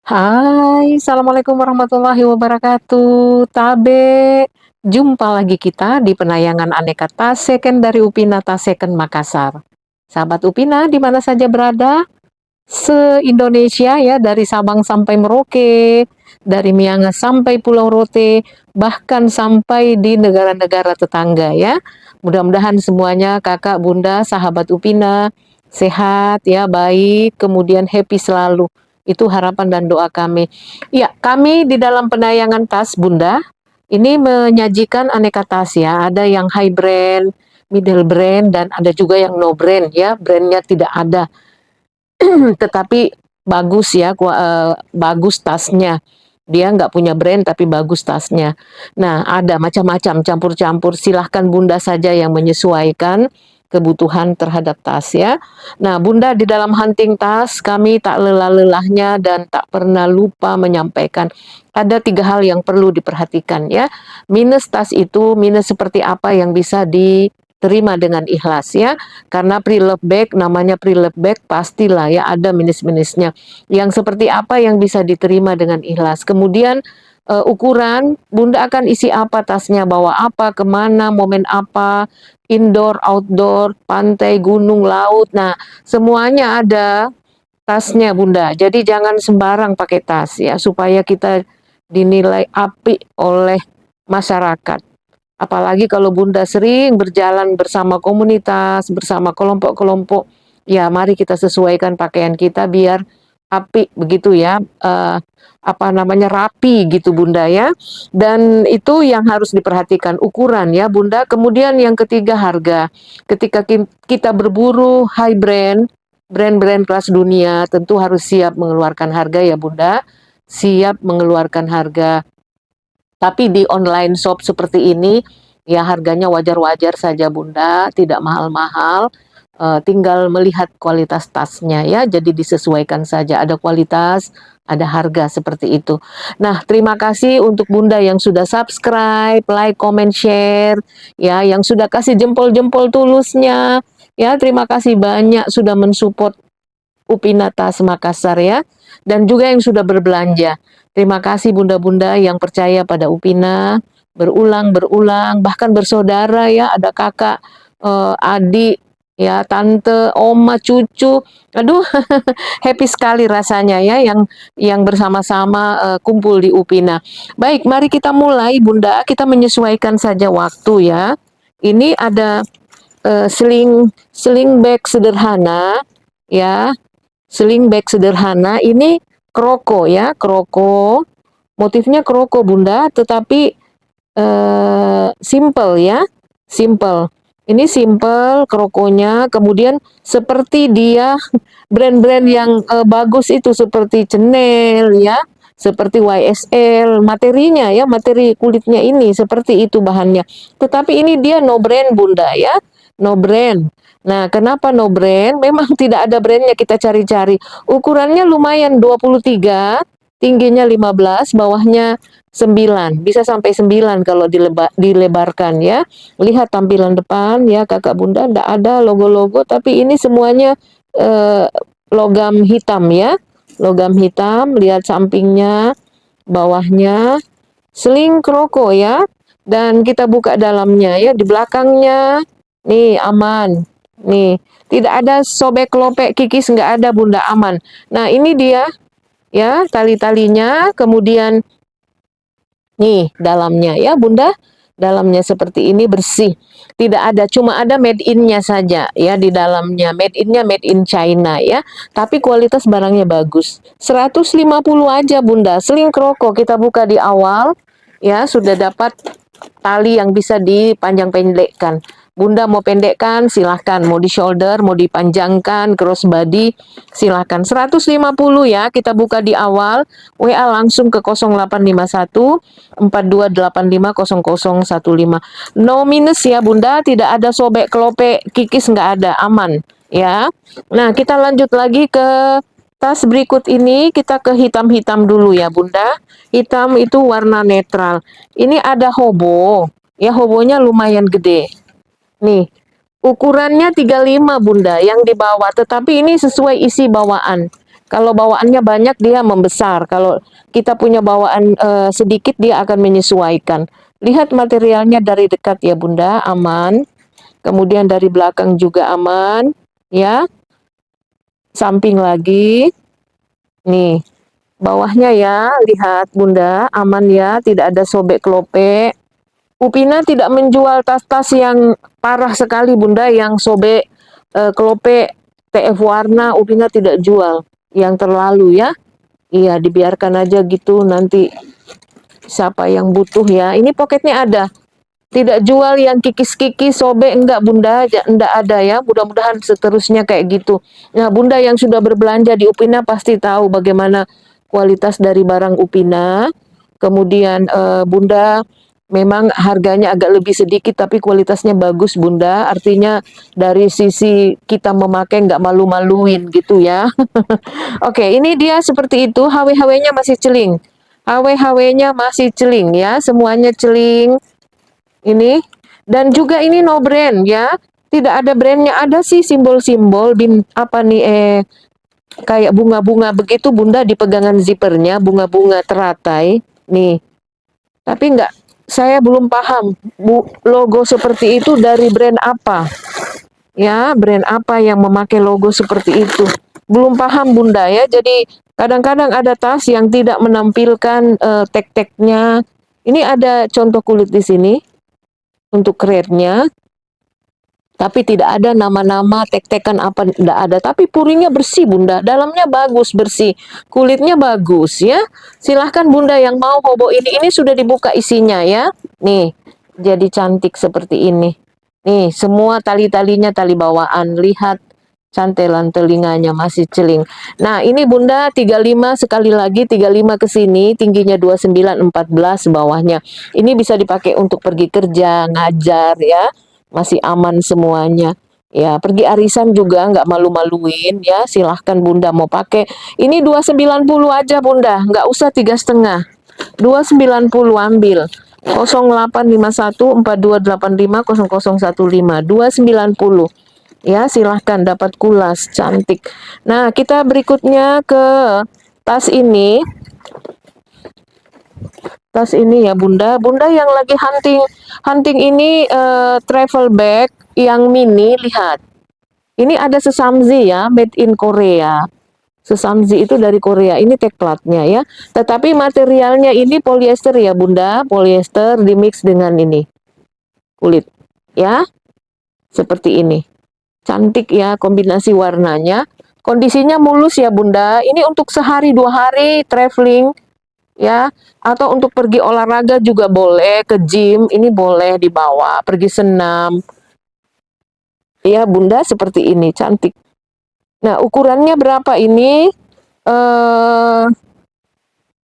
Hai, Assalamualaikum warahmatullahi wabarakatuh. Tabe, jumpa lagi kita di penayangan Aneka Taseken dari Upina Taseken Makassar. Sahabat Upina, di mana saja berada, se-Indonesia ya, dari Sabang sampai Merauke, dari Miangas sampai Pulau Rote, bahkan sampai di negara-negara tetangga ya. Mudah-mudahan semuanya kakak, bunda, sahabat Upina, sehat ya, baik, kemudian happy selalu. Itu harapan dan doa kami. Ya, kami di dalam penayangan tas Bunda, ini menyajikan aneka tas ya. Ada yang high brand, middle brand, dan ada juga yang no brand ya. Brandnya tidak ada, tetapi bagus ya, bagus tasnya. Dia nggak punya brand tapi bagus tasnya. Nah, ada macam-macam campur-campur. Silahkan Bunda saja yang menyesuaikan kebutuhan terhadap tas ya. Nah, Bunda di dalam hunting tas kami tak lelah-lelahnya dan tak pernah lupa menyampaikan ada 3 hal yang perlu diperhatikan ya. Minus tas itu minus seperti apa yang bisa diterima dengan ikhlas ya, karena pre-love bag, namanya pre-love bag, pastilah ya ada minus-minusnya. Yang seperti apa yang bisa diterima dengan ikhlas. Kemudian ukuran, Bunda akan isi apa tasnya, bawa apa, kemana, momen apa, indoor, outdoor, pantai, gunung, laut. Nah, semuanya ada tasnya Bunda. Jadi jangan sembarang pakai tas ya, supaya kita dinilai apik oleh masyarakat. Apalagi kalau Bunda sering berjalan bersama komunitas, bersama kelompok-kelompok, ya mari kita sesuaikan pakaian kita biar apik begitu ya, apa namanya, rapi gitu Bunda ya. Dan itu yang harus diperhatikan, ukuran ya Bunda. Kemudian yang ketiga, harga. Ketika kita berburu high brand, brand-brand kelas dunia, tentu harus siap mengeluarkan harga ya Bunda, siap mengeluarkan harga. Tapi di online shop seperti ini, ya harganya wajar-wajar saja Bunda, tidak mahal-mahal. Tinggal melihat kualitas tasnya ya, jadi disesuaikan saja. Ada kualitas, ada harga seperti itu. Nah, terima kasih untuk Bunda yang sudah subscribe, like, comment, share, ya, yang sudah kasih jempol-jempol tulusnya. Ya, terima kasih banyak sudah mensupport Upinatas Makassar ya, dan juga yang sudah berbelanja. Terima kasih bunda-bunda yang percaya pada Upina, berulang-berulang, bahkan bersaudara ya, ada kakak, adik, ya, tante, oma, cucu. Aduh, happy sekali rasanya ya yang bersama-sama kumpul di Upina. Baik, mari kita mulai Bunda, kita menyesuaikan saja waktu ya. Ini ada sling bag sederhana ya, sling bag sederhana ini kroko ya, kroko. Motifnya kroko Bunda, tetapi simple ya, simple. Ini simple krokonya, kemudian seperti dia brand-brand yang bagus itu seperti Chanel ya, seperti YSL, materinya ya, materi kulitnya ini seperti itu bahannya. Tetapi ini dia no brand Bunda ya, no brand. Nah, kenapa no brand? Memang tidak ada brandnya, kita cari-cari. Ukurannya lumayan 23, tingginya 15, bawahnya 9. Bisa sampai 9 kalau dilebarkan ya. Lihat tampilan depan ya Kakak Bunda, tidak ada logo-logo, tapi ini semuanya eh, logam hitam ya. Logam hitam, lihat sampingnya, bawahnya, sling kroko ya. Dan kita buka dalamnya ya, di belakangnya, nih aman. Nih, tidak ada sobek lopek kikis, nggak ada Bunda, aman. Nah ini dia ya tali-talinya, kemudian nih dalamnya ya Bunda, dalamnya seperti ini bersih. Tidak ada, cuma ada made in-nya saja ya di dalamnya. Made in-nya made in China ya. Tapi kualitas barangnya bagus. 150 aja Bunda. Sling kroko kita buka di awal ya, sudah dapat tali yang bisa dipanjang pendekkan. Bunda mau pendekkan silahkan, mau di shoulder, mau dipanjangkan, crossbody silahkan. 150 ya, kita buka di awal. WA langsung ke 0851 42850015. No minus ya Bunda, tidak ada sobek kelopek kikis, nggak ada, aman ya. Nah kita lanjut lagi ke tas berikut ini, kita ke hitam-hitam dulu ya Bunda. Hitam itu warna netral. Ini ada hobo, ya hobonya lumayan gede. Nih, ukurannya 35 Bunda yang di bawah, tetapi ini sesuai isi bawaan. Kalau bawaannya banyak dia membesar. Kalau kita punya bawaan sedikit dia akan menyesuaikan. Lihat materialnya dari dekat ya Bunda, aman. Kemudian dari belakang juga aman, ya. Samping lagi. Nih, bawahnya ya, lihat Bunda, aman ya, tidak ada sobek kelope. Upina tidak menjual tas-tas yang parah sekali Bunda, yang sobek kelope TF warna, Upina tidak jual yang terlalu ya. Iya, dibiarkan aja gitu, nanti siapa yang butuh ya. Ini poketnya ada. Tidak jual yang kikis-kikis, sobek, enggak Bunda, enggak ada ya. Mudah-mudahan seterusnya kayak gitu. Nah, Bunda yang sudah berbelanja di Upina pasti tahu bagaimana kualitas dari barang Upina. Kemudian Bunda memang harganya agak lebih sedikit tapi kualitasnya bagus Bunda. Artinya dari sisi kita memakai nggak malu-maluin gitu ya. Oke, ini dia seperti itu. HW-HW-nya masih celing. HW-HW-nya masih celing ya, semuanya celing ini. Dan juga ini no brand ya, tidak ada brandnya, ada sih simbol-simbol apa nih kayak bunga-bunga begitu Bunda di pegangan zippernya, bunga-bunga teratai nih. Tapi enggak, saya belum paham logo seperti itu dari brand apa ya, brand apa yang memakai logo seperti itu, belum paham Bunda ya. Jadi kadang-kadang ada tas yang tidak menampilkan tag-tagnya. Ini ada contoh kulit di sini untuk krednya, tapi tidak ada nama-nama tek-tekan apa, tidak ada. Tapi puringnya bersih Bunda, dalamnya bagus, bersih, kulitnya bagus ya. Silahkan Bunda yang mau hobo ini sudah dibuka isinya ya. Nih, jadi cantik seperti ini. Nih, semua tali-talinya tali bawaan. Lihat cantelan telinganya masih celing. Nah, ini Bunda 35 sekali lagi, 35 ke sini, tingginya 29, 14 bawahnya. Ini bisa dipakai untuk pergi kerja, ngajar ya, masih aman semuanya. Ya, pergi arisan juga nggak malu-maluin ya. Silahkan Bunda mau pakai. Ini 290 aja Bunda, nggak usah 3,5. 290 ambil. 0851 4285 0015 290. Ya, silahkan dapat kulas cantik. Nah, kita berikutnya ke tas ini. Tas ini ya Bunda. Bunda yang lagi hunting hunting ini travel bag yang mini, lihat. Ini ada sesamzi ya, made in Korea. Sesamzi itu dari Korea. Ini tag ya. Tetapi materialnya ini polyester ya Bunda, polyester dimix dengan ini kulit. Ya, seperti ini. Cantik ya kombinasi warnanya. Kondisinya mulus ya Bunda. Ini untuk sehari 2 hari traveling ya, atau untuk pergi olahraga juga boleh, ke gym ini boleh dibawa, pergi senam. Ya Bunda seperti ini, cantik. Nah, ukurannya berapa ini?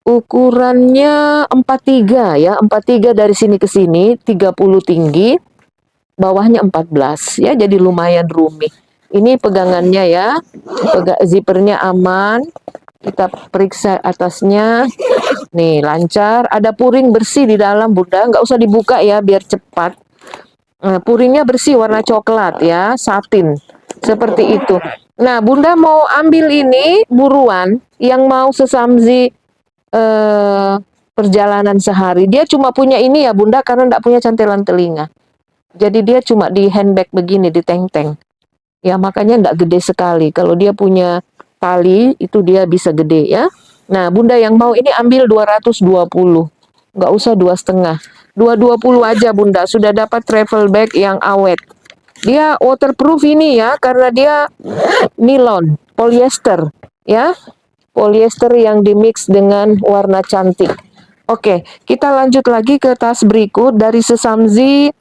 Ukurannya 43 ya, 43 dari sini ke sini, 30 tinggi, bawahnya 14 ya, jadi lumayan roomy. Ini pegangannya ya, zippernya aman. Kita periksa atasnya. Nih, lancar. Ada puring bersih di dalam, Bunda. Nggak usah dibuka ya, biar cepat. Puringnya bersih, warna coklat ya, satin. Seperti itu. Nah, Bunda mau ambil ini, buruan. Yang mau sesamzi perjalanan sehari. Dia cuma punya ini ya, Bunda, karena nggak punya cantelan telinga. Jadi dia cuma di handbag begini, di teng-teng. Ya, makanya nggak gede sekali. Kalau dia punya tali, itu dia bisa gede ya. Nah, Bunda yang mau ini ambil 220. Nggak usah 2,5. 220 aja Bunda. Sudah dapat travel bag yang awet. Dia waterproof ini ya, karena dia nilon, polyester. Ya, polyester yang dimix dengan warna cantik. Oke, kita lanjut lagi ke tas berikut dari Sesamzi.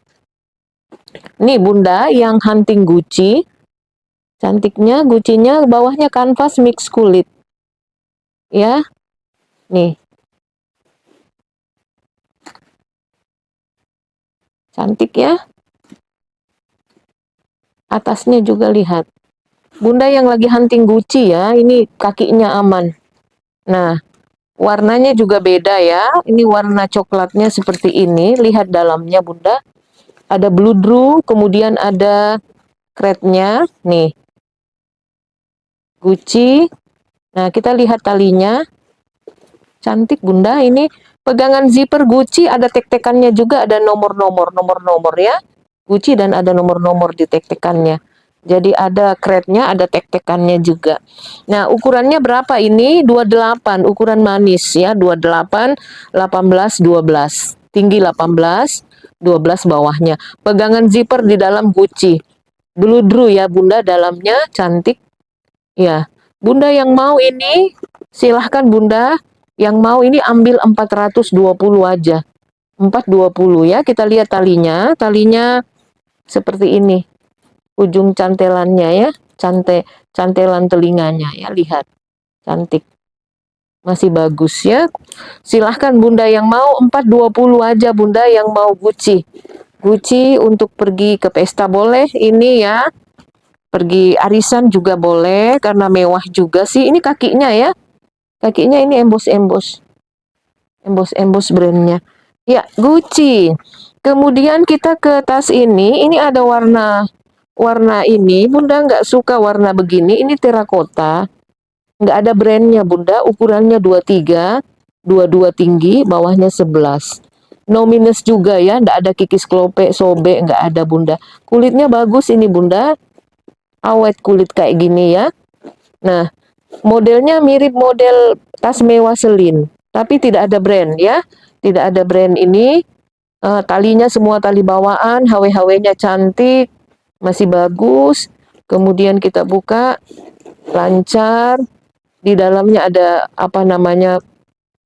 Nih Bunda, yang hunting Gucci. Cantiknya Gucci-nya bawahnya kanvas mix kulit. Ya, nih. Cantik ya. Atasnya juga lihat. Bunda yang lagi hunting Gucci ya, ini kakinya aman. Nah, warnanya juga beda ya. Ini warna coklatnya seperti ini. Lihat dalamnya Bunda. Ada bludru, kemudian ada kretnya. Nih. Gucci. Nah, kita lihat talinya. Cantik Bunda, ini pegangan zipper Gucci, ada tek-tekannya juga, ada nomor-nomor ya. Gucci dan ada nomor-nomor di tek-tekannya. Jadi ada kretnya, ada tek-tekannya juga. Nah, ukurannya berapa ini? 28, ukuran manis ya, 28, 18, 12. Tinggi 18, 12 bawahnya. Pegangan zipper di dalam Gucci. Bludru ya Bunda, dalamnya cantik. Ya, Bunda yang mau ini, silahkan Bunda. Yang mau ini ambil 420 aja. 420 ya, kita lihat talinya. Talinya seperti ini. Ujung cantelannya ya, cantelan telinganya ya, lihat. Cantik. Masih bagus ya. Silahkan Bunda yang mau 420 aja Bunda yang mau Gucci. Gucci untuk pergi ke pesta boleh ini ya. Pergi arisan juga boleh karena mewah juga sih. Ini kakinya ya. Kakinya ini embos-embos. Embos-embos brandnya. Ya, Gucci. Kemudian kita ke tas ini ada warna warna ini. Bunda nggak suka warna begini. Ini terakota. Nggak ada brandnya Bunda. Ukurannya 23, 22 tinggi, bawahnya 11. No minus juga ya. Nggak ada kikis klope, sobek, nggak ada Bunda. Kulitnya bagus ini Bunda. Awet kulit kayak gini ya. Nah, modelnya mirip model tas mewah Celine, tapi tidak ada brand ya. Tidak ada brand ini. Talinya semua tali bawaan, HW-HW-nya cantik, masih bagus. Kemudian kita buka, lancar. Di dalamnya ada apa namanya?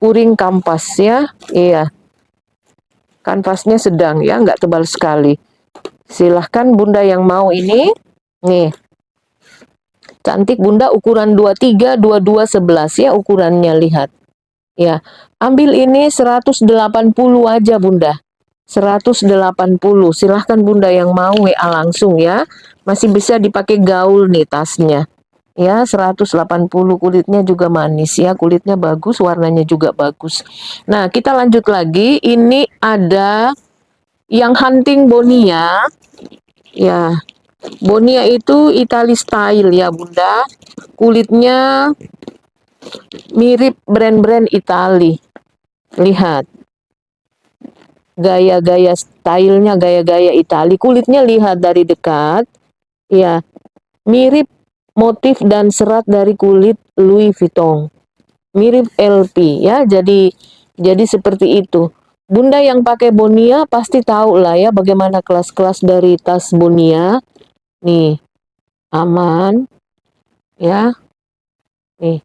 Puring kampas ya. Iya. Kanvasnya sedang ya, nggak tebal sekali. Silahkan Bunda yang mau ini. Nih. Cantik Bunda, ukuran 23, 22, 11 ya ukurannya, lihat. Ya, ambil ini 180 aja Bunda. 180. Silahkan Bunda yang mau WA langsung ya. Masih bisa dipakai gaul nih tasnya. Ya, 180, kulitnya juga manis ya. Kulitnya bagus, warnanya juga bagus. Nah, kita lanjut lagi. Ini ada yang hunting Bonia. Ya, Bonia itu Italy style ya Bunda. Kulitnya mirip brand-brand Itali. Lihat. Gaya-gaya stylenya, gaya-gaya Itali. Kulitnya lihat dari dekat. Ya, mirip motif dan serat dari kulit Louis Vuitton. Mirip LP ya. Jadi seperti itu. Bunda yang pakai Bonia pasti tahu lah ya bagaimana kelas-kelas dari tas Bonia. Nih, aman ya. Nih,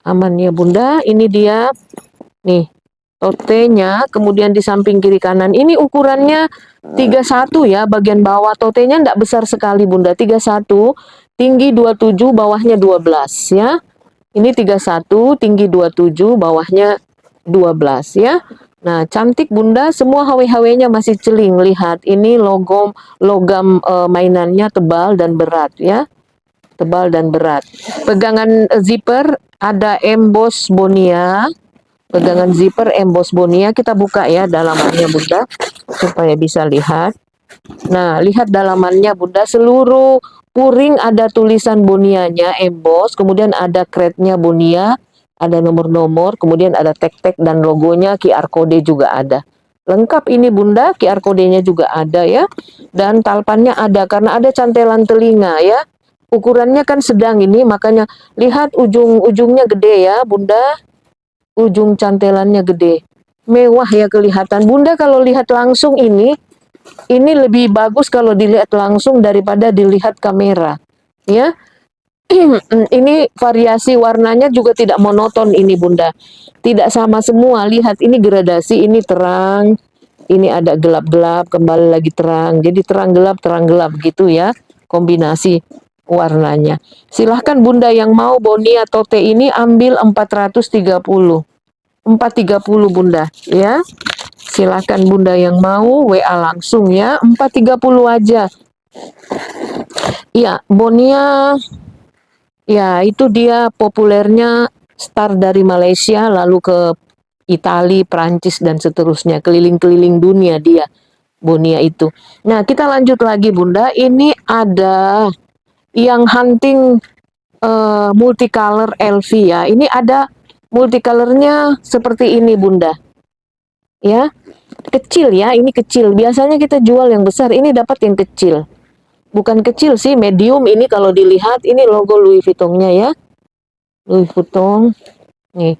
aman ya Bunda. Ini dia. Nih, totenya, kemudian di samping kiri kanan. Ini ukurannya 31 ya, bagian bawah. Totenya enggak besar sekali Bunda. 31, tinggi 27, bawahnya 12 ya. Ini 31, tinggi 27, bawahnya 12 ya. Nah, cantik Bunda, semua HW-HW-nya masih celing. Lihat, ini logam mainannya tebal dan berat ya. Tebal dan berat. Pegangan zipper ada emboss Bonia. Pegangan zipper emboss Bonia, kita buka ya dalamannya Bunda supaya bisa lihat. Nah, lihat dalamannya Bunda, seluruh puring ada tulisan Bonianya emboss, kemudian ada kretnya Bonia, ada nomor-nomor, kemudian ada tag-tag dan logonya, QR code juga ada. Lengkap ini Bunda, QR code-nya juga ada ya. Dan talpannya ada karena ada cantelan telinga ya. Ukurannya kan sedang ini, makanya lihat ujung-ujungnya gede ya Bunda. Ujung cantelannya gede. Mewah ya kelihatan. Bunda kalau lihat langsung ini lebih bagus kalau dilihat langsung daripada dilihat kamera. Ya. Ini variasi warnanya juga tidak monoton ini Bunda. Tidak sama semua. Lihat ini gradasi, ini terang, ini ada gelap-gelap, kembali lagi terang. Jadi terang gelap gitu ya. Kombinasi warnanya. Silahkan Bunda yang mau Bonia Tote ini ambil 430. 430 Bunda ya. Silahkan Bunda yang mau WA langsung ya. 430 aja. Ya, Bonia ya itu dia populernya start dari Malaysia lalu ke Itali, Prancis dan seterusnya. Keliling-keliling dunia dia Bonia itu. Nah, kita lanjut lagi Bunda. Ini ada yang hunting multicolor LV ya. Ini ada multicolornya seperti ini Bunda. Ya, kecil ya, ini kecil. Biasanya kita jual yang besar, ini dapat yang kecil. Bukan kecil sih, medium. Ini kalau dilihat, ini logo Louis Vuitton-nya ya. Louis Vuitton. Nih,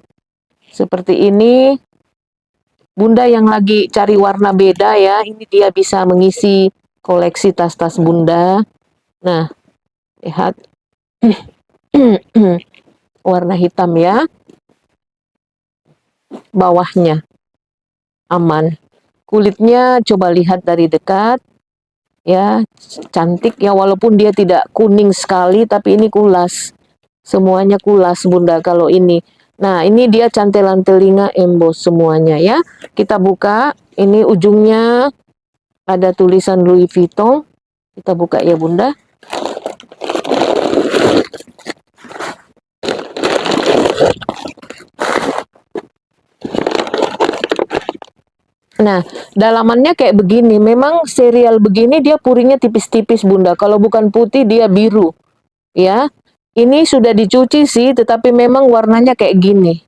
seperti ini. Bunda yang lagi cari warna beda ya, ini dia bisa mengisi koleksi tas-tas Bunda. Nah, lihat. Warna hitam ya. Bawahnya aman. Kulitnya coba lihat dari dekat. Ya, cantik ya, walaupun dia tidak kuning sekali, tapi ini kulas. Semuanya kulas Bunda kalau ini. Nah, ini dia cantelan telinga emboss semuanya ya. Kita buka, ini ujungnya ada tulisan Louis Vuitton. Kita buka ya Bunda. Nah, dalamannya kayak begini. Memang serial begini dia puringnya tipis-tipis Bunda. Kalau bukan putih dia biru. Ya. Ini sudah dicuci sih, tetapi memang warnanya kayak gini.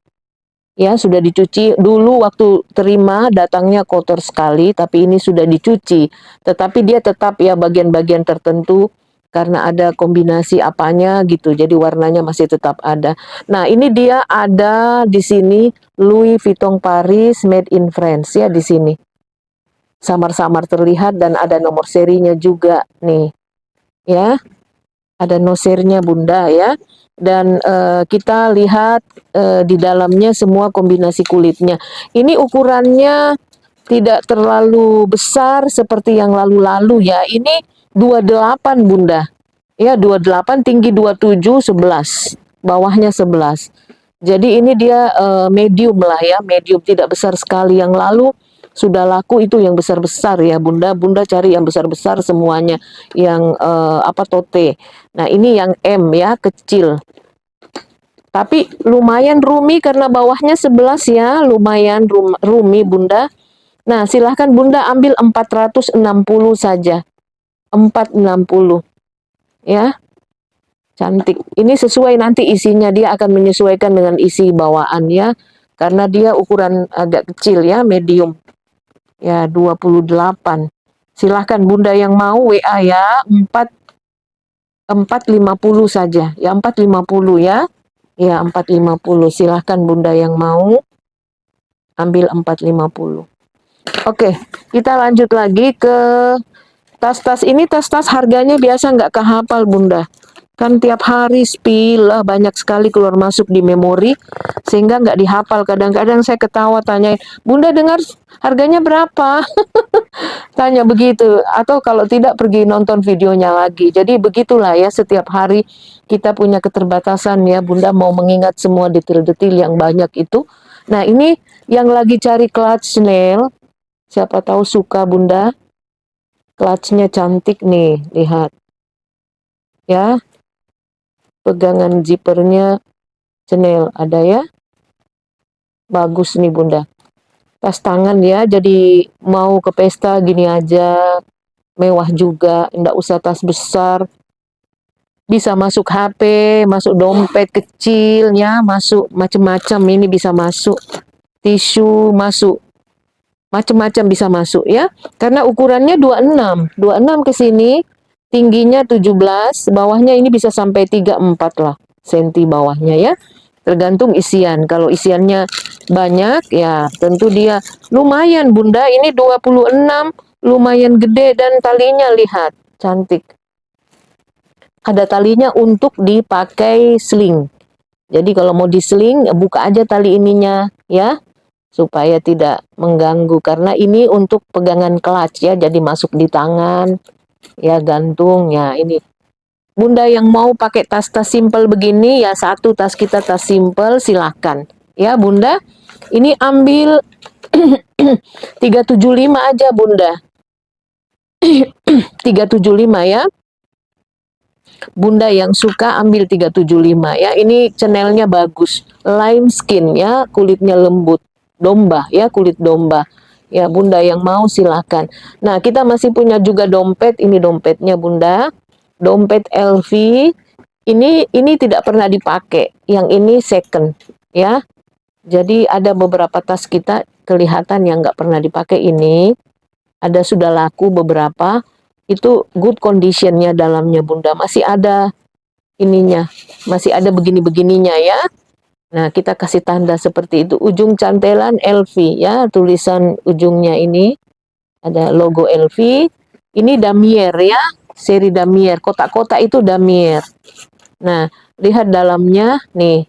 Ya, sudah dicuci. Dulu waktu terima datangnya kotor sekali, tapi ini sudah dicuci. Tetapi dia tetap ya bagian-bagian tertentu karena ada kombinasi apanya gitu. Jadi warnanya masih tetap ada. Nah, ini dia ada di sini Louis Vuitton Paris Made in France ya di sini. Samar-samar terlihat dan ada nomor serinya juga nih. Ya. Ada nosernya Bunda ya. Dan kita lihat di dalamnya semua kombinasi kulitnya. Ini ukurannya tidak terlalu besar seperti yang lalu-lalu ya. Ini 28 Bunda. Ya, 28, tinggi 27, 11. Bawahnya 11. Jadi ini dia medium lah ya, medium, tidak besar sekali. Yang lalu sudah laku itu yang besar-besar ya Bunda. Bunda cari yang besar-besar semuanya, yang tote. Nah, ini yang M ya, kecil. Tapi lumayan roomy karena bawahnya 11 ya, lumayan roomy Bunda. Nah, silahkan Bunda ambil 460 saja. 460 ya. Cantik. Ini sesuai nanti isinya, dia akan menyesuaikan dengan isi bawaan ya. Karena dia ukuran agak kecil ya, medium. Ya, 28. Silahkan Bunda yang mau WA ya, 450 saja. Ya, 450 ya. Ya, 450. Silahkan Bunda yang mau ambil 450. Oke, kita lanjut lagi ke tas-tas. Ini tas-tas harganya biasa nggak kehafal Bunda. Kan tiap hari spill lah, banyak sekali keluar masuk di memori sehingga nggak dihafal. Kadang-kadang saya ketawa tanyain, Bunda dengar harganya berapa? Tanya begitu, atau kalau tidak pergi nonton videonya lagi. Jadi begitulah ya, setiap hari kita punya keterbatasan ya Bunda, mau mengingat semua detail-detail yang banyak itu. Nah, ini yang lagi cari clutch nail, siapa tahu suka Bunda. Clutchnya cantik nih, lihat ya. Pegangan zippernya Chanel ada ya. Bagus nih Bunda. Tas tangan ya, jadi mau ke pesta gini aja. Mewah juga, enggak usah tas besar. Bisa masuk HP, masuk dompet kecilnya, masuk macam-macam, ini bisa masuk. Tisu masuk. Macam-macam bisa masuk ya. Karena ukurannya 26. 26 ke sini. Tingginya 17, bawahnya ini bisa sampai 34 lah senti bawahnya ya. Tergantung isian. Kalau isiannya banyak ya tentu dia lumayan Bunda. Ini 26, lumayan gede dan talinya lihat, cantik. Ada talinya untuk dipakai sling. Jadi kalau mau di-sling, buka aja tali ininya ya. Supaya tidak mengganggu. Karena ini untuk pegangan clutch ya. Jadi masuk di tangan. Ya, gantung ya, ini Bunda yang mau pakai tas-tas simple begini ya, satu tas kita tas simple, silahkan ya Bunda. Ini ambil 375 aja Bunda. 375 ya Bunda, yang suka ambil 375 ya. Ini channelnya bagus, lime skin ya, kulitnya lembut, domba ya, kulit domba ya Bunda, yang mau silahkan. Nah, kita masih punya juga dompet. Ini dompetnya Bunda, dompet LV Ini tidak pernah dipakai, yang ini second ya. Jadi ada beberapa tas kita kelihatan yang nggak pernah dipakai ini, ada sudah laku beberapa, itu good conditionnya dalamnya Bunda, masih ada ininya, masih ada begini-begininya ya. Nah, kita kasih tanda seperti itu. Ujung cantelan LV ya, tulisan ujungnya ini ada logo LV. Ini Damier ya, seri Damier. Kotak-kotak itu Damier. Nah, lihat dalamnya nih.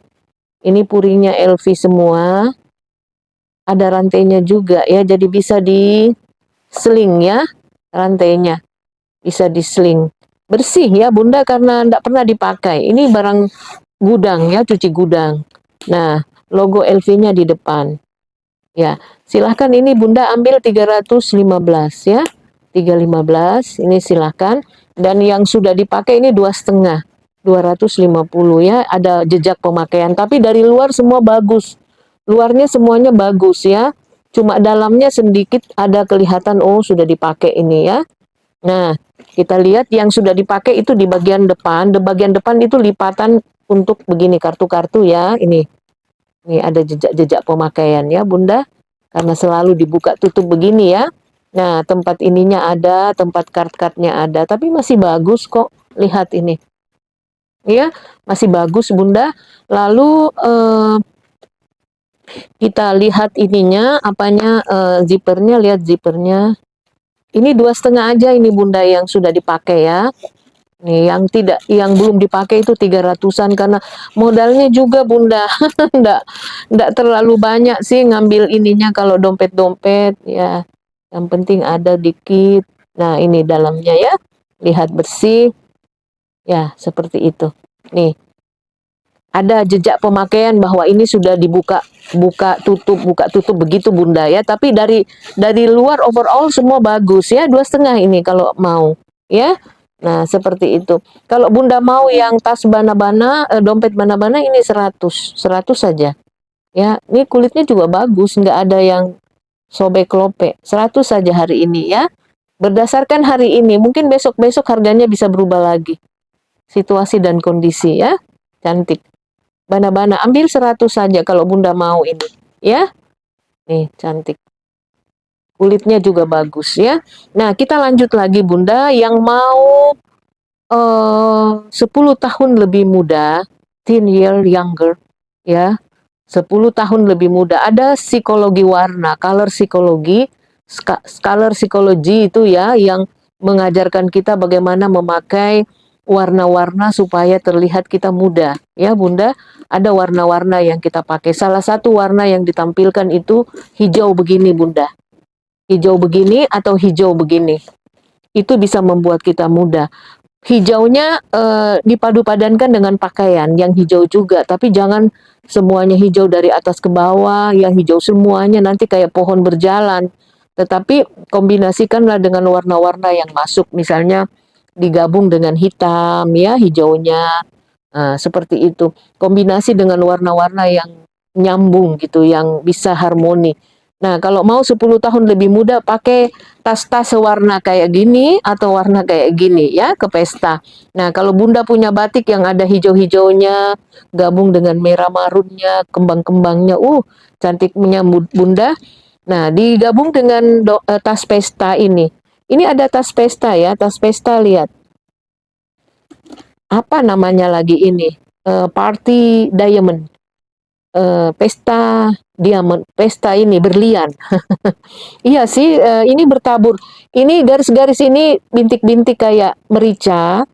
Ini puringnya LV semua. Ada rantainya juga ya, jadi bisa di sling ya, rantainya. Bisa di sling. Bersih ya Bunda karena tidak pernah dipakai. Ini barang gudang ya, cuci gudang. Nah, logo LV-nya di depan. Ya, silahkan ini Bunda ambil 315 ya. 315 ini silahkan. Dan yang sudah dipakai ini 2,5. 250 ya, ada jejak pemakaian. Tapi dari luar semua bagus. Luarnya semuanya bagus ya. Cuma dalamnya sedikit ada kelihatan, oh sudah dipakai ini ya. Nah, kita lihat yang sudah dipakai itu di bagian depan. Di bagian depan itu lipatan untuk begini kartu-kartu ya. Ini ada jejak-jejak pemakaian ya Bunda. Karena selalu dibuka tutup begini ya. Nah, tempat ininya ada, tempat kart-kartnya ada. Tapi masih bagus kok. Lihat ini. Ya, masih bagus Bunda. Lalu kita lihat ininya, apanya, zippernya, lihat zippernya. Ini 2,5 aja ini Bunda yang sudah dipakai ya. Nih, yang belum dipakai itu 300-an karena modalnya juga Bunda. Nggak terlalu banyak sih ngambil ininya kalau dompet-dompet ya. Yang penting ada dikit. Nah, ini dalamnya ya. Lihat bersih. Ya, seperti itu. Nih, ada jejak pemakaian bahwa ini sudah dibuka buka tutup begitu Bunda ya. Tapi dari luar overall semua bagus ya. 2,5 ini kalau mau ya. Nah, seperti itu. Kalau Bunda mau yang tas bana-bana, dompet bana-bana ini 100 saja. Ya, ini kulitnya juga bagus, nggak ada yang sobek lope. 100 saja hari ini ya. Berdasarkan hari ini, mungkin besok-besok harganya bisa berubah lagi. Situasi dan kondisi ya. Cantik. Bana-bana ambil 100 saja kalau Bunda mau ini. Ya. Nih, cantik. Kulitnya juga bagus ya. Nah, kita lanjut lagi Bunda yang mau 10 tahun lebih muda, 10 year younger, ya. 10 tahun lebih muda. Ada psikologi warna, color psikologi, color psikologi itu ya yang mengajarkan kita bagaimana memakai warna-warna supaya terlihat kita muda. Ya, Bunda, ada warna-warna yang kita pakai. Salah satu warna yang ditampilkan itu hijau begini, Bunda. Hijau begini atau hijau begini. Itu bisa membuat kita muda. Hijaunya dipadu-padankan dengan pakaian yang hijau juga, tapi jangan semuanya hijau dari atas ke bawah, yang hijau semuanya nanti kayak pohon berjalan. Tetapi kombinasikanlah dengan warna-warna yang masuk, misalnya digabung dengan hitam ya, hijaunya. Seperti itu. Kombinasi dengan warna-warna yang nyambung gitu, yang bisa harmoni. Nah, kalau mau 10 tahun lebih muda pakai tas-tas sewarna kayak gini atau warna kayak gini ya ke pesta. Nah, kalau Bunda punya batik yang ada hijau-hijaunya, gabung dengan merah marunnya, kembang-kembangnya, cantiknya Bunda. Nah, digabung dengan tas pesta ini. Ini ada tas pesta ya, tas pesta lihat. Apa namanya lagi ini? Party diamond. Pesta diamond, pesta ini berlian. Iya sih, ini bertabur. Ini garis-garis ini bintik-bintik kayak merica,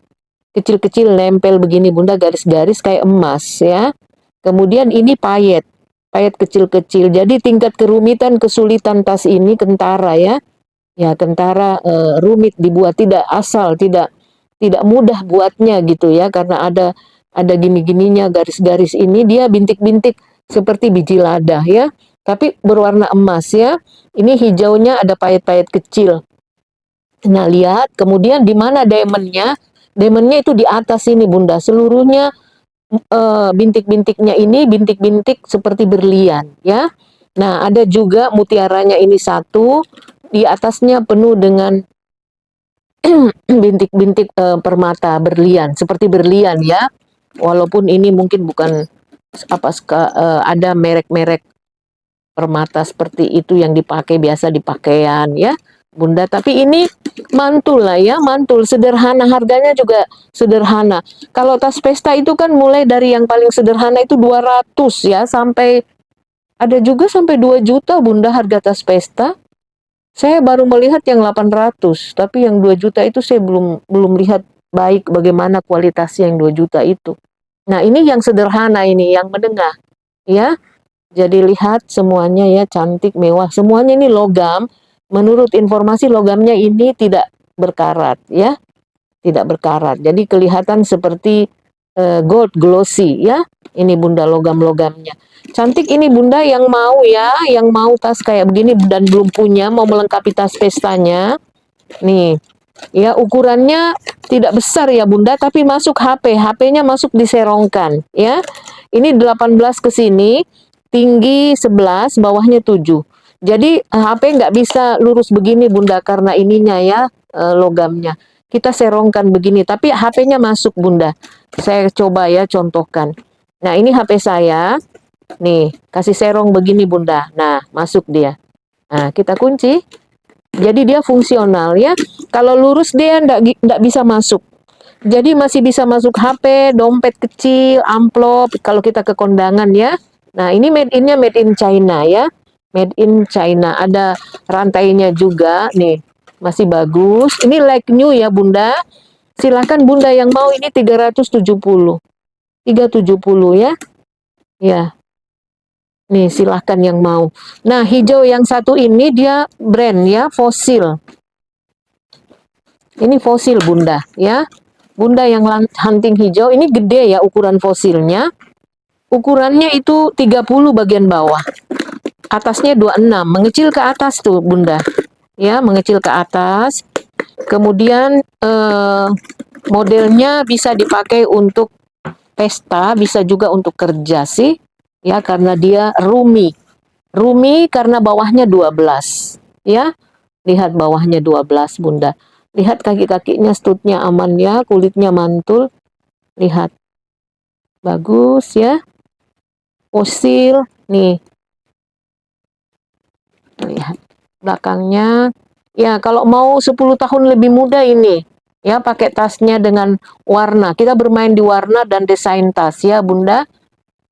kecil-kecil nempel begini Bunda, garis-garis kayak emas ya. Kemudian ini payet, payet kecil-kecil. Jadi tingkat kerumitan, kesulitan tas ini kentara ya. Ya, kentara rumit dibuat, tidak asal, tidak mudah buatnya gitu ya, karena ada gini-gininya, garis-garis ini dia bintik-bintik seperti biji lada ya, tapi berwarna emas ya. Ini hijaunya ada payet-payet kecil. Nah, lihat kemudian di mana diamondnya? Diamondnya itu di atas ini Bunda, seluruhnya bintik-bintiknya ini bintik-bintik seperti berlian ya. Nah, ada juga mutiaranya ini satu, di atasnya penuh dengan bintik-bintik permata berlian, seperti berlian ya. Walaupun ini mungkin bukan ada merek-merek permata seperti itu yang dipakai biasa di pakaian ya Bunda, tapi ini mantul lah ya, mantul sederhana, harganya juga sederhana. Kalau tas pesta itu kan mulai dari yang paling sederhana itu 200 ya, sampai ada juga sampai 2 juta Bunda harga tas pesta. Saya baru melihat yang 800, tapi yang 2 juta itu saya belum belum lihat baik bagaimana kualitasnya yang 2 juta itu. Nah, ini yang sederhana ini, yang menengah ya. Jadi lihat semuanya ya, cantik, mewah. Semuanya ini logam. Menurut informasi logamnya ini tidak berkarat ya, tidak berkarat. Jadi kelihatan seperti gold glossy ya. Ini Bunda logam-logamnya. Cantik ini Bunda, yang mau ya, yang mau tas kayak begini dan belum punya, mau melengkapi tas pestanya. Nih, ya ukurannya tidak besar ya Bunda, tapi masuk HP. HP-nya masuk diserongkan ya. Ini 18 ke sini, tinggi 11, bawahnya 7. Jadi HP nggak bisa lurus begini Bunda karena ininya ya, logamnya. Kita serongkan begini, tapi HP-nya masuk Bunda. Saya coba ya contohkan. Nah, ini HP saya. Nih, kasih serong begini Bunda. Nah, masuk dia. Nah, kita kunci. Jadi dia fungsional ya. Kalau lurus dia nggak bisa masuk. Jadi masih bisa masuk HP, dompet kecil, amplop kalau kita ke kondangan ya. Nah, ini made in-nya made in China ya. Made in China. Ada rantainya juga nih. Masih bagus. Ini like new ya Bunda. Silakan Bunda yang mau, ini 370. 370 ya. Ya. Nih, silahkan yang mau. Nah, hijau yang satu ini dia brand ya, fosil. Ini fosil Bunda ya. Bunda yang hunting hijau, ini gede ya ukuran fosilnya. Ukurannya itu 30 bagian bawah. Atasnya 26, mengecil ke atas tuh Bunda. Ya, mengecil ke atas. Kemudian modelnya bisa dipakai untuk pesta, bisa juga untuk kerja sih. Ya, karena dia roomy. Roomy karena bawahnya 12. Ya, lihat bawahnya 12 Bunda. Lihat kaki-kakinya, stutnya aman ya, kulitnya mantul. Lihat. Bagus ya. Fosil. Nih. Lihat. Belakangnya. Ya, kalau mau 10 tahun lebih muda ini. Ya, pakai tasnya dengan warna. Kita bermain di warna dan desain tas ya Bunda.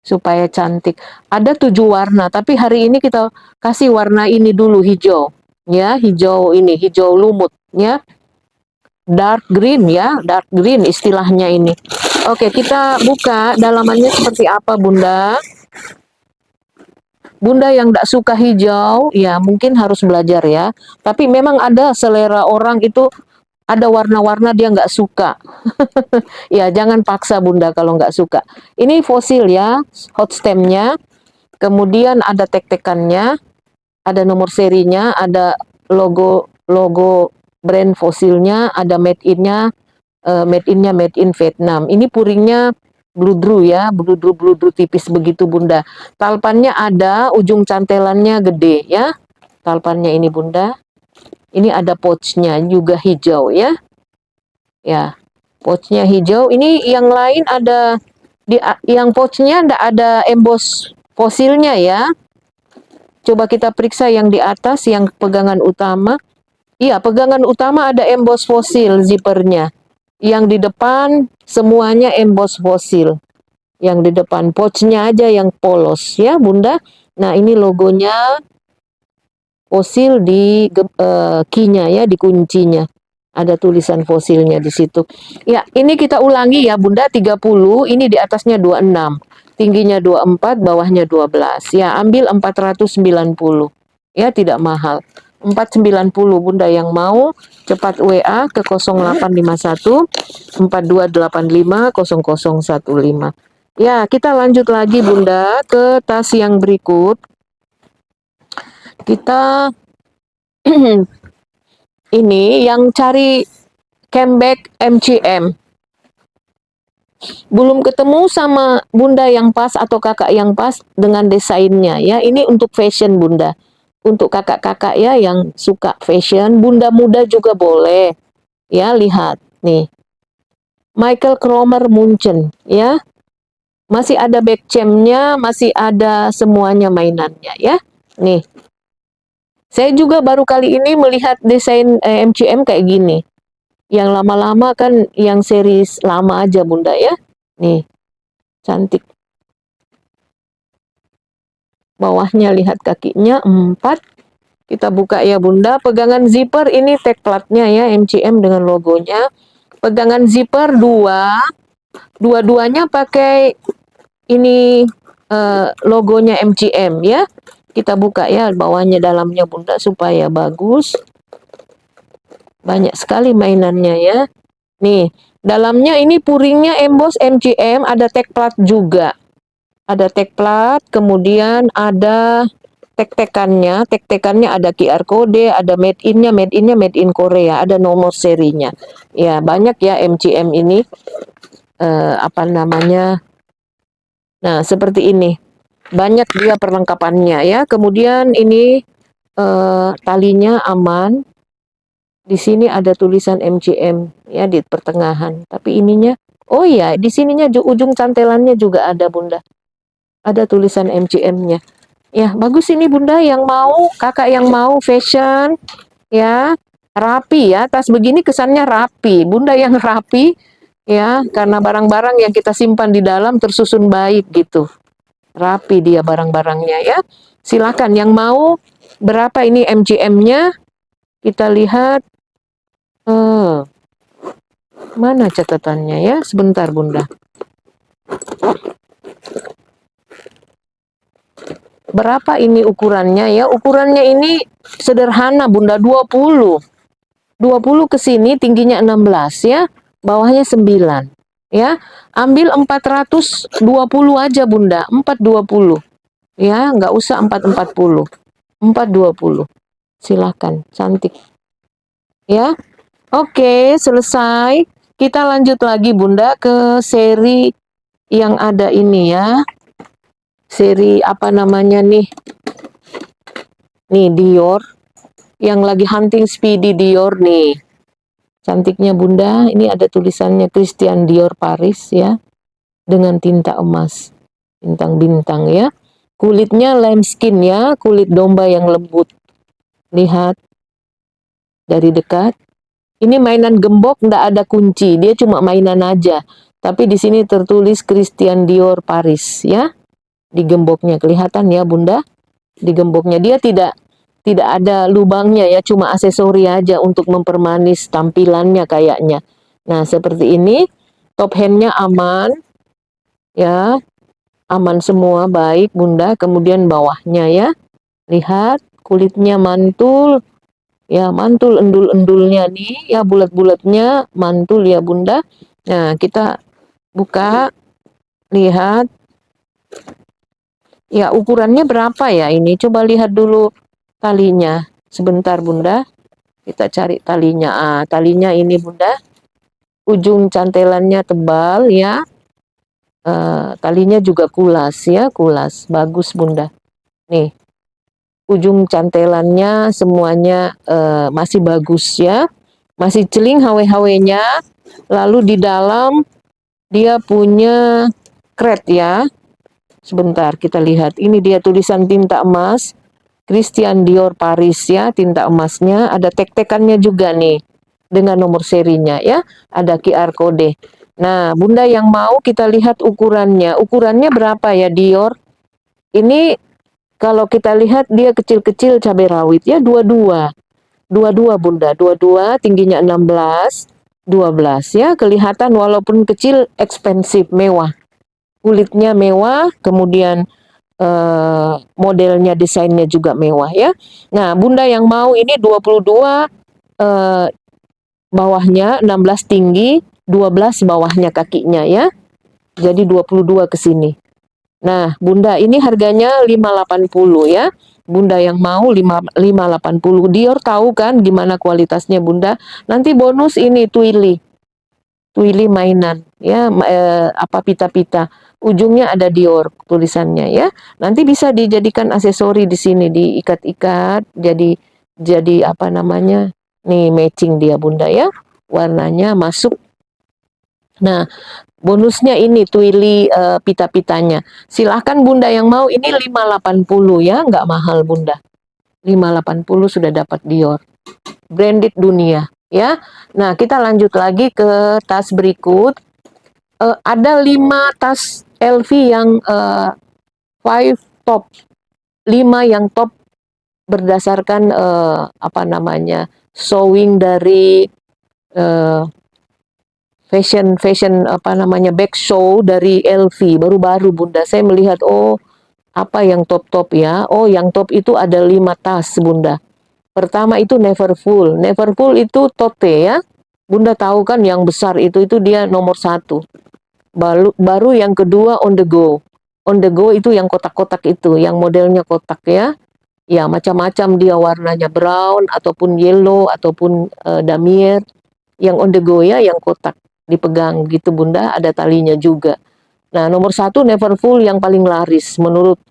Supaya cantik. Ada 7 warna, tapi hari ini kita kasih warna ini dulu, hijau. Ya, hijau ini, hijau lumut ya. Dark green ya, dark green istilahnya ini. Oke, kita buka dalamannya seperti apa Bunda. Bunda yang tidak suka hijau, ya mungkin harus belajar ya. Tapi memang ada selera orang itu, ada warna-warna dia nggak suka. Ya, jangan paksa Bunda kalau nggak suka. Ini fosil ya, hot stemnya. Kemudian ada tek-tekannya, ada nomor serinya, ada logo brand fosilnya, ada made in-nya, made in Vietnam. Ini puringnya bludru ya, bludru tipis begitu Bunda. Talpannya ada, ujung cantelannya gede ya. Talpannya ini Bunda. Ini ada pouch-nya juga hijau ya. Ya, pouch-nya hijau. Ini yang lain ada yang pouch-nya enggak ada emboss fosilnya ya. Coba kita periksa yang di atas, yang pegangan utama. Iya, pegangan utama ada emboss fosil zippernya. Yang di depan semuanya emboss fosil. Yang di depan pouch-nya aja yang polos ya Bunda. Nah, ini logonya fosil di key-nya ya, di kuncinya. Ada tulisan fosilnya di situ. Ya, ini kita ulangi ya Bunda, 30, ini di atasnya 26. Tingginya 24, bawahnya 12. Ya, ambil 490. Ya, tidak mahal. 490 Bunda yang mau, cepat WA ke 0851 4285 0015. Ya, kita lanjut lagi Bunda ke tas yang berikut. Kita ini yang cari camelback MCM. Belum ketemu sama Bunda yang pas atau kakak yang pas dengan desainnya ya. Ini untuk fashion Bunda. Untuk kakak-kakak ya yang suka fashion, Bunda muda juga boleh. Ya, lihat nih. Michael Kromer Munchen ya. Masih ada back champ-nya, masih ada semuanya mainannya ya. Nih, saya juga baru kali ini melihat desain MCM kayak gini. Yang lama-lama kan yang series lama aja Bunda ya. Nih, cantik. Bawahnya lihat kakinya 4. Kita buka ya Bunda. Pegangan zipper ini tag platnya ya MCM dengan logonya. Pegangan zipper 2. Dua-duanya pakai ini logonya MCM ya. Kita buka ya bawahnya dalamnya Bunda supaya bagus. Banyak sekali mainannya ya. Nih, dalamnya ini puringnya emboss MCM, ada tag plat juga. Ada tag plat, kemudian ada tek-tekannya ada QR kode, ada made in-nya made in Korea, ada nomor serinya. Ya, banyak ya MCM ini apa namanya? Nah, seperti ini. Banyak dia perlengkapannya ya. Kemudian ini talinya aman. Di sini ada tulisan MCM ya di pertengahan. Tapi ininya, oh iya, di sininya ujung cantelannya juga ada Bunda. Ada tulisan MCM-nya. Ya, bagus ini Bunda yang mau, kakak yang mau fashion, ya, rapi ya. Tas begini kesannya rapi. Bunda yang rapi, ya, karena barang-barang yang kita simpan di dalam tersusun baik gitu. Rapi dia barang-barangnya ya. Silakan yang mau, berapa ini MCM-nya? Kita lihat. Mana catatannya ya? Sebentar Bunda. Berapa ini ukurannya ya? Ukurannya ini sederhana Bunda, 20. 20 ke sini tingginya 16 ya. Bawahnya 9. Ya. Ambil 420 aja Bunda, 420. Ya, nggak usah 440. 420. Silakan, cantik. Ya. Oke, selesai. Kita lanjut lagi Bunda ke seri yang ada ini ya. Seri apa namanya nih? Nih Dior. Yang lagi hunting Speedy Dior nih. Cantiknya Bunda, ini ada tulisannya Christian Dior Paris ya. Dengan tinta emas. Bintang-bintang ya. Kulitnya lambskin ya, kulit domba yang lembut. Lihat dari dekat. Ini mainan gembok, nggak ada kunci. Dia cuma mainan aja. Tapi di sini tertulis Christian Dior Paris ya. Di gemboknya kelihatan ya Bunda. Di gemboknya dia tidak ada lubangnya ya, cuma aksesori aja untuk mempermanis tampilannya kayaknya. Nah, seperti ini. Top handnya aman. Ya, aman semua, baik Bunda. Kemudian bawahnya ya. Lihat, kulitnya mantul. Ya, mantul endul-endulnya nih. Ya, bulat-bulatnya mantul ya Bunda. Nah, kita buka. Lihat. Ya, ukurannya berapa ya ini? Coba lihat dulu talinya. Sebentar, Bunda. Kita cari talinya. Ah, talinya ini, Bunda. Ujung cantelannya tebal, ya. Talinya juga kulas, ya. Kulas. Bagus, Bunda. Nih. Ujung cantelannya semuanya masih bagus, ya. Masih celing HW-HW-nya. Lalu di dalam dia punya kret, ya. Sebentar, kita lihat. Ini dia tulisan tinta emas. Christian Dior Paris ya, tinta emasnya. Ada tek-tekannya juga nih. Dengan nomor serinya ya. Ada QR kode. Nah, Bunda yang mau kita lihat ukurannya. Ukurannya berapa ya Dior? Ini kalau kita lihat dia kecil-kecil cabai rawit ya. Dua-dua. Dua-dua Bunda. Dua-dua tingginya 16. 12 ya. Kelihatan walaupun kecil ekspensif, mewah. Kulitnya mewah, kemudian modelnya, desainnya juga mewah ya. Nah, Bunda yang mau ini 22 bawahnya, 16 tinggi, 12 bawahnya kakinya ya. Jadi 22 ke sini. Nah, Bunda ini harganya 580 ya. Bunda yang mau 580. Dior tahu kan gimana kualitasnya Bunda. Nanti bonus ini Twilly mainan ya, apa pita-pita ujungnya ada Dior tulisannya ya. Nanti bisa dijadikan aksesori di sini, diikat-ikat jadi apa namanya nih, matching dia Bunda ya, warnanya masuk Nah, bonusnya ini twili pita-pitanya. Silahkan Bunda yang mau, ini 580 ya, nggak mahal Bunda. 580 sudah dapat Dior. Branded dunia ya. Nah, kita lanjut lagi ke tas berikut. Ada 5 tas LV yang five top. 5 yang top berdasarkan apa namanya? Showing dari uh, fashion apa namanya back show dari LV baru-baru Bunda. Saya melihat apa yang top-top ya. Oh, yang top itu ada 5 tas Bunda. Pertama itu Neverfull. Neverfull itu tote ya. Bunda tahu kan yang besar itu dia nomor 1. Baru yang kedua On The Go. On The Go itu yang kotak-kotak itu, yang modelnya kotak ya. Ya, macam-macam dia warnanya, brown ataupun yellow ataupun damier. Yang On The Go ya, yang kotak dipegang gitu Bunda, ada talinya juga. Nah, nomor 1 Neverfull yang paling laris menurut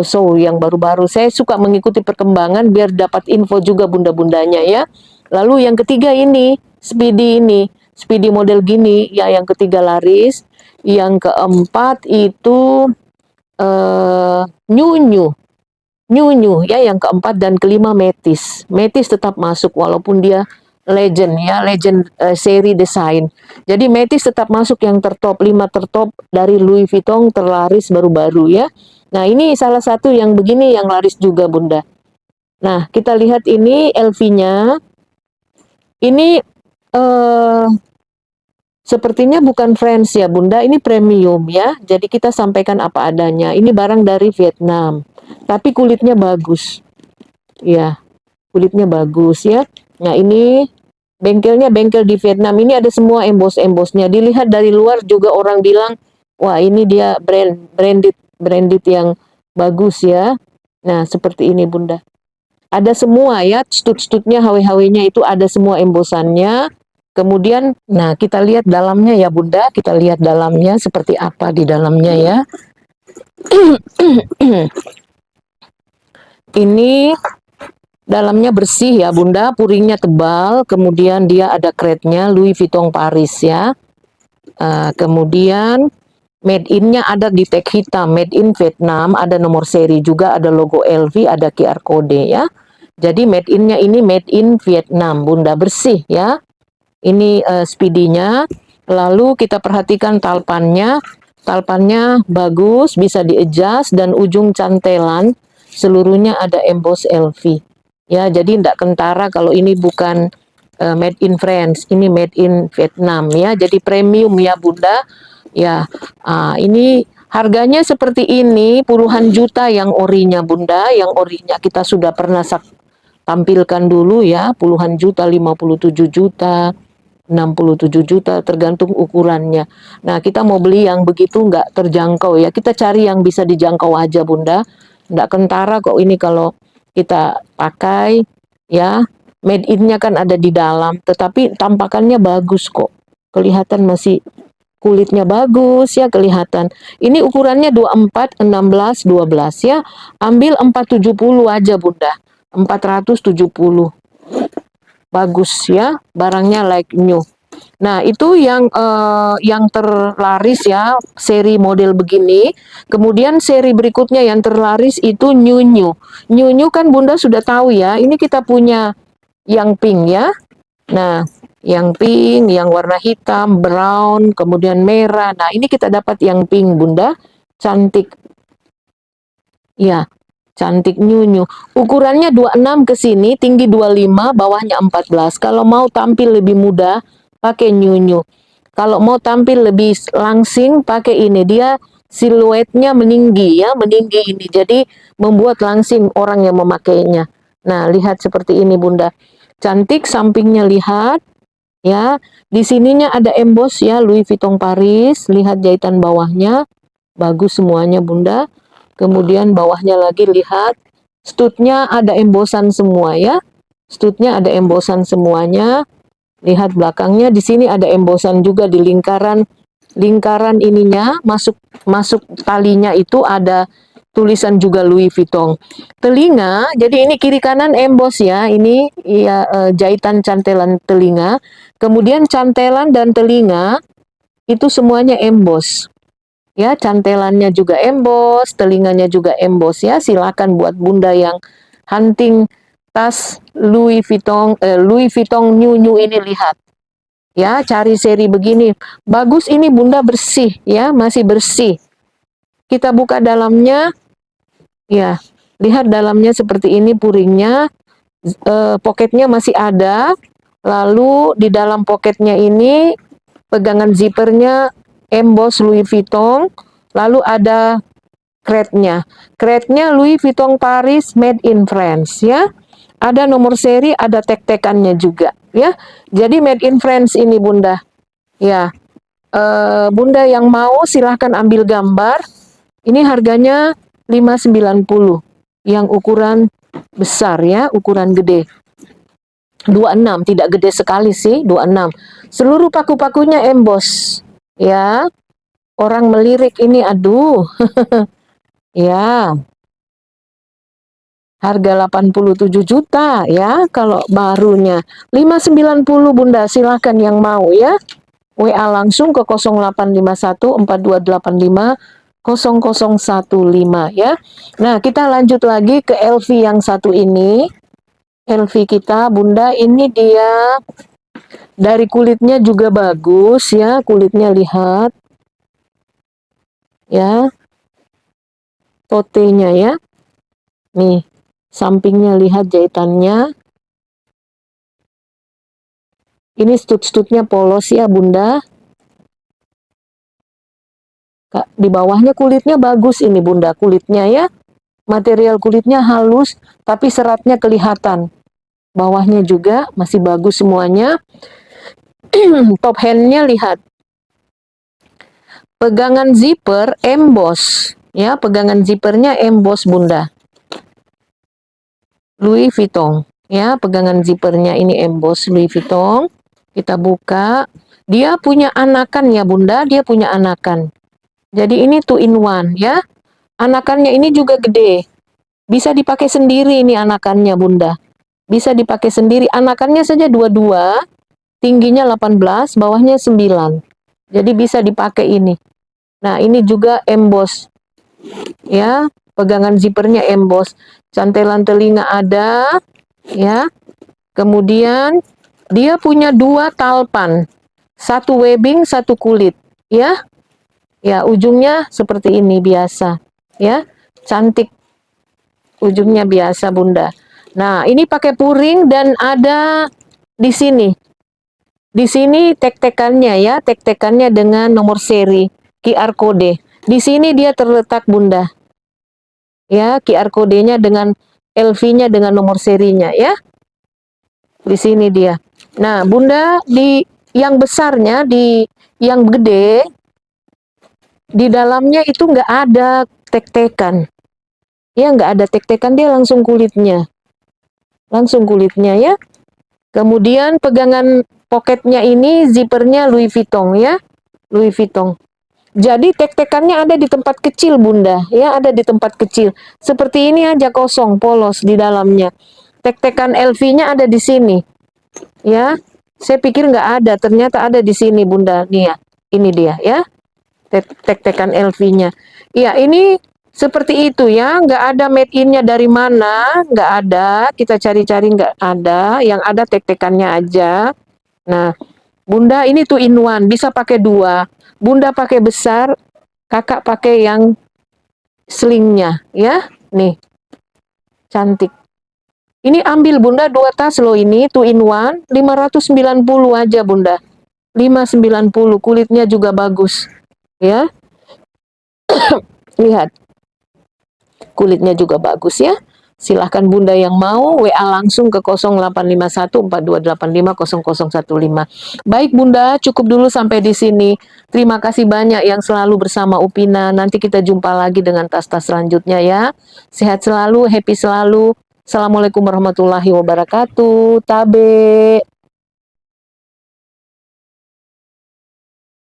show yang baru-baru. Saya suka mengikuti perkembangan biar dapat info juga bunda-bundanya ya. Lalu yang ketiga ini, Speedy model gini ya, yang ketiga laris. Yang keempat itu Nyunyu. Nyunyu ya yang keempat, dan kelima Metis. Metis tetap masuk walaupun dia legend ya, legend seri desain. Jadi Metis tetap masuk yang tertop, 5 tertop dari Louis Vuitton terlaris baru-baru ya. Nah, ini salah satu yang begini yang laris juga Bunda. Nah, kita lihat ini LV-nya. Ini sepertinya bukan Friends ya Bunda, ini premium ya. Jadi kita sampaikan apa adanya. Ini barang dari Vietnam, tapi kulitnya bagus. Ya, kulitnya bagus ya. Nah, ini bengkelnya bengkel di Vietnam. Ini ada semua embos-embosnya. Dilihat dari luar juga orang bilang, wah ini dia branded yang bagus ya. Nah, seperti ini Bunda. Ada semua ya, stud-studnya, HW-HW-nya itu ada semua embosannya. Kemudian, nah kita lihat dalamnya ya Bunda, kita lihat dalamnya seperti apa di dalamnya ya. Ini dalamnya bersih ya Bunda, puringnya tebal, kemudian dia ada kretnya Louis Vuitton Paris ya. Kemudian made in-nya ada di tag hitam, made in Vietnam, ada nomor seri juga, ada logo LV, ada QR code ya. Jadi made in-nya ini made in Vietnam Bunda, bersih ya. Ini speedy-nya. Lalu kita perhatikan talpannya. Talpannya bagus, bisa di-adjust, dan ujung cantelan seluruhnya ada emboss LV. Ya, jadi tidak kentara kalau ini bukan made in France, ini made in Vietnam ya. Jadi premium ya Bunda. Ya, ini harganya seperti ini, puluhan juta yang orinya Bunda, yang orinya kita sudah pernah tampilkan dulu ya, puluhan juta, 57 juta. 67 juta tergantung ukurannya. Nah, kita mau beli yang begitu nggak terjangkau ya. Kita cari yang bisa dijangkau aja Bunda. Nggak kentara kok ini kalau kita pakai ya. Made in-nya kan ada di dalam, tetapi tampakannya bagus kok. Kelihatan masih kulitnya bagus ya, kelihatan. Ini ukurannya 24, 16, 12 ya. Ambil 470 aja Bunda. 470. Bagus ya, barangnya like new. Nah, itu yang terlaris ya, seri model begini. Kemudian seri berikutnya yang terlaris itu New New. New New kan Bunda sudah tahu ya, ini kita punya yang pink ya. Nah, yang pink, yang warna hitam, brown, kemudian merah. Nah, ini kita dapat yang pink Bunda. Cantik. Ya, cantik nyunyu. Ukurannya 26 ke sini, tinggi 25, bawahnya 14. Kalau mau tampil lebih muda, pakai nyunyu. Kalau mau tampil lebih langsing, pakai ini. Dia siluetnya meninggi ya, meninggi ini. Jadi membuat langsing orang yang memakainya. Nah, lihat seperti ini Bunda. Cantik, sampingnya lihat ya. Di sininya ada emboss ya, Louis Vuitton Paris. Lihat jahitan bawahnya. Bagus semuanya Bunda. Kemudian bawahnya lagi lihat, studnya ada embosan semua ya. Studnya ada embosan semuanya. Lihat belakangnya, di sini ada embosan juga di lingkaran ininya, masuk talinya itu ada tulisan juga Louis Vuitton. Telinga, jadi ini kiri kanan emboss ya. Ini ya jahitan cantelan telinga. Kemudian cantelan dan telinga itu semuanya emboss. Ya, cantelannya juga emboss, telinganya juga emboss ya. Silakan buat Bunda yang hunting tas Louis Vuitton New New ini, lihat. Ya, cari seri begini. Bagus ini Bunda, bersih ya, masih bersih. Kita buka dalamnya. Ya, lihat dalamnya seperti ini puringnya. Poketnya masih ada. Lalu di dalam poketnya ini pegangan zippernya emboss Louis Vuitton. Lalu ada crate-nya. Crate-nya Louis Vuitton Paris made in France ya. Ada nomor seri, ada tek-tekannya juga ya. Jadi made in France ini Bunda. Ya. Bunda yang mau silahkan ambil gambar. Ini harganya 590. Yang ukuran besar ya, ukuran gede. 26, tidak gede sekali sih, 26. Seluruh paku-pakunya emboss. Ya. Orang melirik ini, aduh. Ya. Harga 87 juta ya kalau barunya. 590 Bunda, silahkan yang mau ya. WA langsung ke 0851 4285 0015 ya. Nah, kita lanjut lagi ke LV yang satu ini. LV kita Bunda, ini dia dari kulitnya juga bagus ya, kulitnya lihat. Ya. Totenya ya. Nih, sampingnya lihat jahitannya. Ini stud-studnya polos ya Bunda. Di bawahnya kulitnya bagus ini Bunda, kulitnya ya. Material kulitnya halus, tapi seratnya kelihatan. Bawahnya juga masih bagus semuanya. Top handnya lihat. Pegangan zipper emboss. Ya, pegangan zippernya emboss Bunda. Louis Vuitton. Ya, pegangan zippernya ini emboss Louis Vuitton. Kita buka. Dia punya anakan ya Bunda, dia punya anakan. Jadi ini 2 in 1 ya. Anakannya ini juga gede. Bisa dipakai sendiri ini anakannya Bunda. Bisa dipakai sendiri. Anakannya saja 22. Tingginya 18, bawahnya 9. Jadi bisa dipakai ini. Nah, ini juga emboss. Ya, pegangan zippernya emboss. Cantelan telinga ada. Ya. Kemudian dia punya 2 talpan. 1 webbing, 1 kulit. Ya. Ya, ujungnya seperti ini biasa. Ya, cantik. Ujungnya biasa Bunda. Nah, ini pakai puring dan ada di sini. Di sini tek-tekannya ya, tek-tekannya dengan nomor seri, QR kode. Di sini dia terletak Bunda. Ya, QR kodenya dengan LV-nya dengan nomor serinya ya. Di sini dia. Nah, Bunda, di yang besarnya, di yang gede, di dalamnya itu nggak ada tek-tekan. Ya, nggak ada tek-tekan, dia langsung kulitnya. Langsung kulitnya ya. Kemudian pegangan poketnya ini, zippernya Louis Vuitton ya. Louis Vuitton. Jadi tek-tekannya ada di tempat kecil Bunda. Ya, ada di tempat kecil. Seperti ini aja kosong, polos di dalamnya. Tek-tekan LV-nya ada di sini. Ya, saya pikir nggak ada. Ternyata ada di sini Bunda. Nih ya, ini dia ya. Tek-tekan LV-nya. Iya, ini seperti itu ya, nggak ada made in-nya dari mana, nggak ada. Kita cari-cari nggak ada, yang ada tek-tekannya aja. Nah, Bunda ini 2 in 1, bisa pakai 2. Bunda pakai besar, kakak pakai yang slingnya ya. Nih, cantik. Ini ambil Bunda 2 tas loh ini, 2 in 1, 590 aja Bunda. 590, kulitnya juga bagus. Ya. Lihat. Kulitnya juga bagus ya. Silahkan Bunda yang mau WA langsung ke 0851 4285 0015. Baik Bunda, cukup dulu sampai di sini. Terima kasih banyak yang selalu bersama Upina. Nanti kita jumpa lagi dengan tas-tas selanjutnya ya. Sehat selalu, happy selalu. Assalamualaikum warahmatullahi wabarakatuh. Tabe.